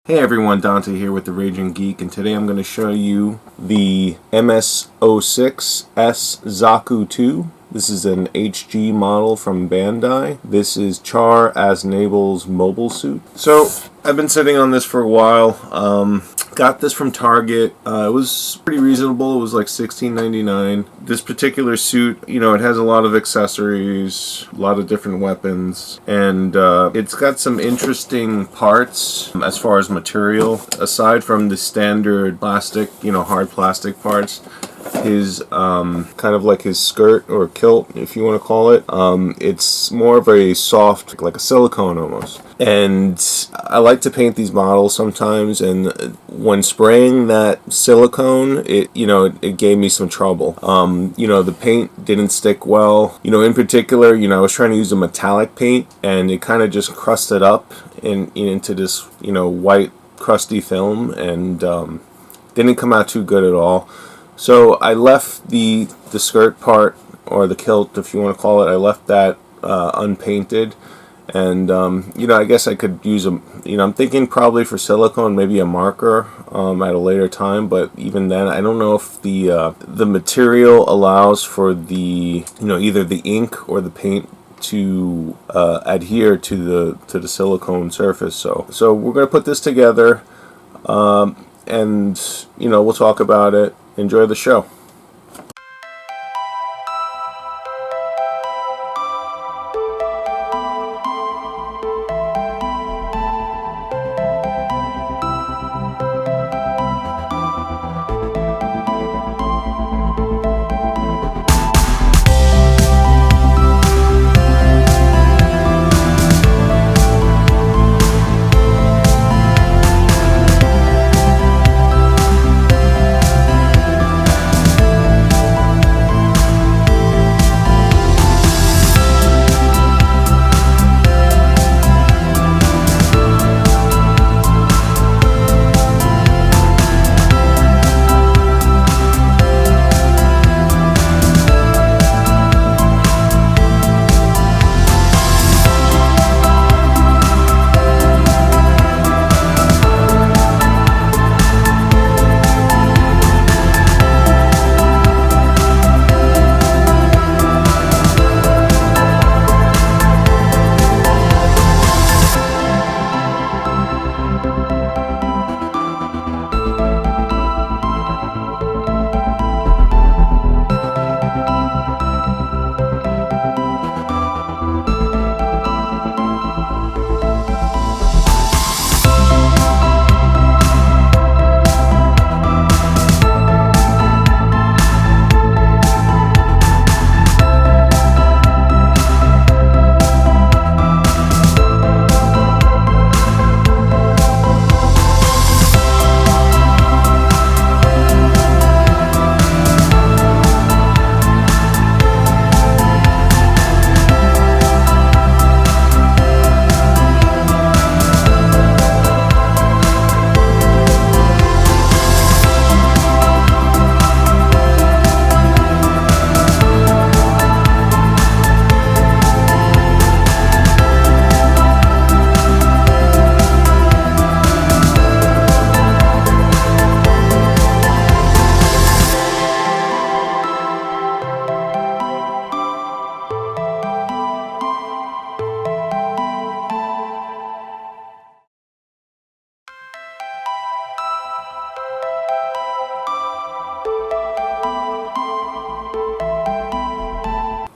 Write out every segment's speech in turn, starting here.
Hey everyone, Dante here with the Raging Geek, and today I'm going to show you the MS-06S ZAKU II. This is an HG model from Bandai. This is Char Aznabel's mobile suit. So, I've been sitting on this for a while. Got this from Target. It was pretty reasonable. It was like $16.99. This particular suit, you know, it has a lot of accessories, a lot of different weapons, and it's got some interesting parts as far as material. Aside from the standard plastic, you know, hard plastic parts, his kind of like his skirt or kilt, if you want to call it, it's more of a soft, like a silicone almost. And I like to paint these models sometimes, and when spraying that silicone, it gave me some trouble. You know, the paint didn't stick well. You know, in particular, you know, I was trying to use a metallic paint, and it kind of just crusted up into this, you know, white crusty film, and didn't come out too good at all. So I left the skirt part, or the kilt, if you want to call it, I left that unpainted. And, you know, I guess I could use I'm thinking probably for silicone, maybe a marker at a later time. But even then, I don't know if the material allows for the, you know, either the ink or the paint to adhere to the silicone surface. So we're going to put this together, and, you know, we'll talk about it. Enjoy the show.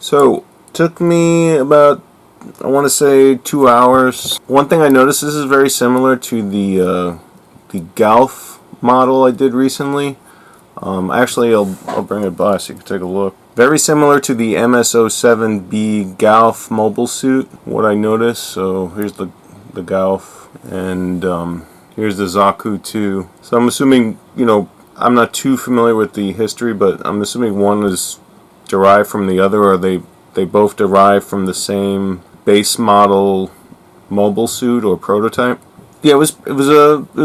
So, took me about, I want to say, 2 hours. One thing I noticed, this is very similar to the Golf model I did recently. Actually, I'll bring it by so you can take a look. Very similar to the MS-07B Golf mobile suit, what I noticed. So, here's the Golf, and here's the ZAKU II. So, I'm assuming, you know, I'm not too familiar with the history, but I'm assuming one is derived from the other, or they both derive from the same base model mobile suit or prototype. Yeah, it was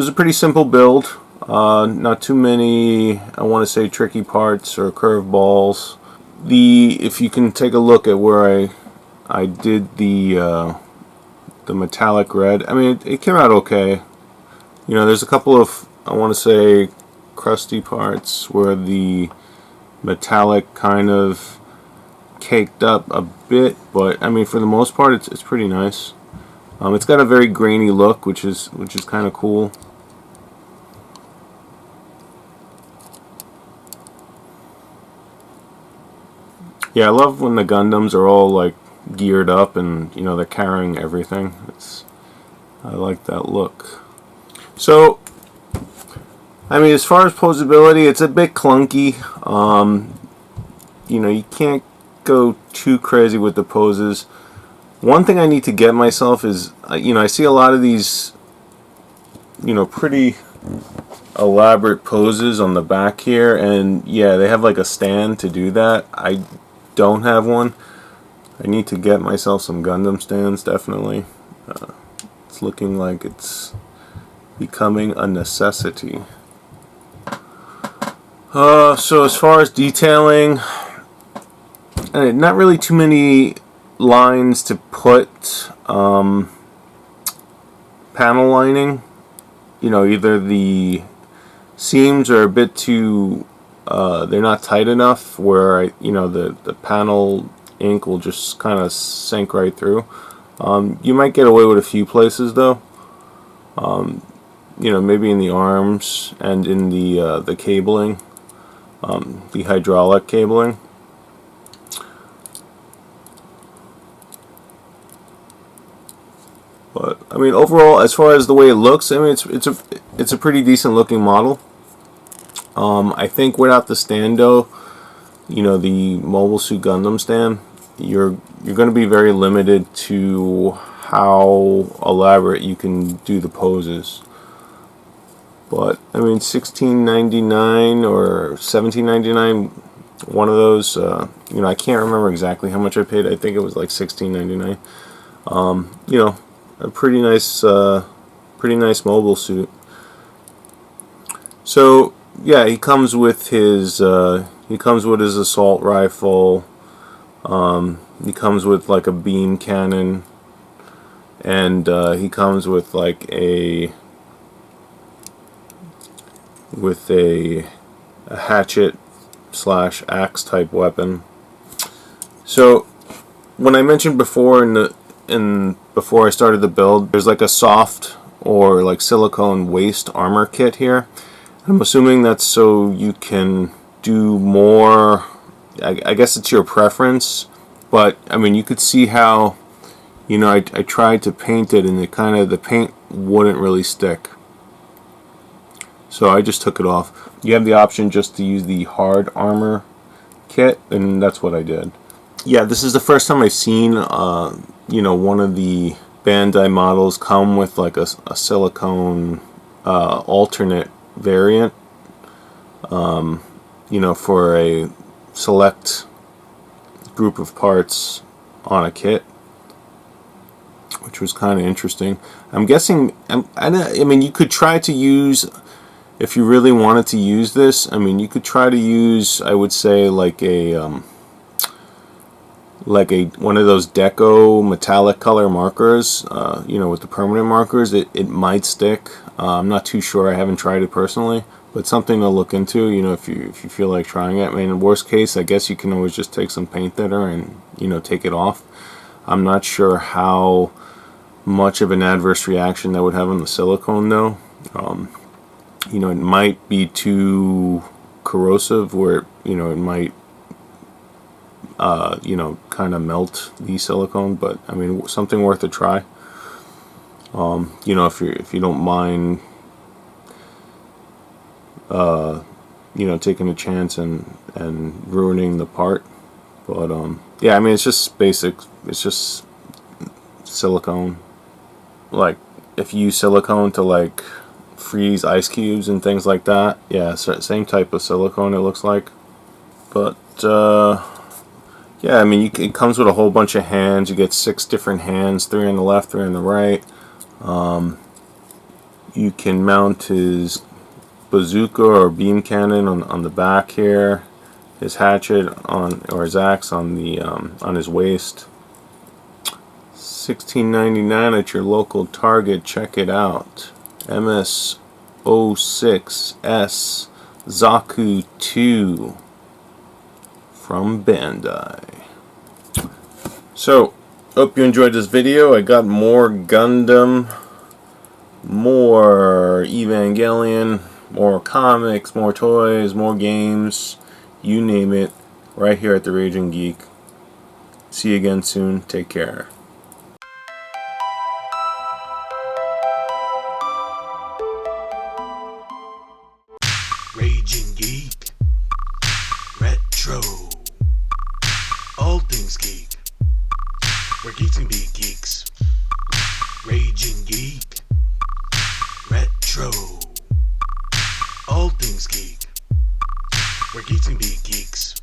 a pretty simple build. Not too many, I want to say, tricky parts or curve balls. If you can take a look at where I did the metallic red, I mean, it came out okay. You know, there's a couple of, I want to say, crusty parts where the metallic kind of caked up a bit, but I mean, for the most part, it's pretty nice. It's got a very grainy look, which is kind of cool. Yeah, I love when the Gundams are all like geared up and, you know, they're carrying everything. I like that look. So, I mean, as far as posability, it's a bit clunky. You know, you can't go too crazy with the poses. One thing I need to get myself is, you know, I see a lot of these, you know, pretty elaborate poses on the back here, and yeah, they have like a stand to do that. I don't have one. I need to get myself some Gundam stands, definitely. It's looking like it's becoming a necessity. So as far as detailing, not really too many lines to put panel lining. You know, either the seams are a bit too, they're not tight enough where, you know, the panel ink will just kind of sink right through. You might get away with a few places though. You know, maybe in the arms and in the cabling, the hydraulic cabling. But I mean, overall, as far as the way it looks, I mean, it's a pretty decent looking model. I think without the stand though, you know, the Mobile Suit Gundam stand, you're going to be very limited to how elaborate you can do the poses. But I mean, $16.99 or $17.99, one of those. You know, I can't remember exactly how much I paid. I think it was like $16.99. You know, a pretty nice mobile suit. So yeah, he comes with his assault rifle. He comes with like a beam cannon, and he comes with like a hatchet / axe type weapon. So when I mentioned before before I started the build, there's like a soft or like silicone waist armor kit here. I'm assuming that's so you can do more. I guess it's your preference, but I mean, you could see how, you know, I tried to paint it and the paint wouldn't really stick. So I just took it off. You have the option just to use the hard armor kit, and that's what I did. Yeah, this is the first time I've seen, you know, one of the Bandai models come with like a silicone alternate variant, you know, for a select group of parts on a kit, which was kind of interesting. I'm guessing, I mean, you could try to use, if you really wanted to use this, I mean, you could try to use, I would say, like one of those deco metallic color markers, you know, with the permanent markers. It might stick. I'm not too sure. I haven't tried it personally, but something to look into, you know, if you feel like trying it. I mean, in worst case, I guess you can always just take some paint thinner and, you know, take it off. I'm not sure how much of an adverse reaction that would have on the silicone though. You know, it might be too corrosive where, you know, it might you know, kind of melt the silicone, but I mean, something worth a try. You know, if you don't mind, you know, taking a chance and ruining the part. But yeah, I mean, it's just basic. It's just silicone. Like, if you use silicone to like freeze ice cubes and things like that, yeah, same type of silicone it looks like. But yeah, I mean, it comes with a whole bunch of hands. You get 6 different hands, 3 on the left, 3 on the right. You can mount his bazooka or beam cannon on the back here, his hatchet or his axe on his waist. $16.99 at your local Target. Check it out. MS-06 MS-06S ZAKU II from Bandai. So, hope you enjoyed this video. I got more Gundam, more Evangelion, more comics, more toys, more games, you name it, right here at the Raging Geek. See you again soon. Take care. Raging Geek, Retro, all things geek, where geeks can be geeks. Raging Geek, Retro, all things geek, where geeks can be geeks.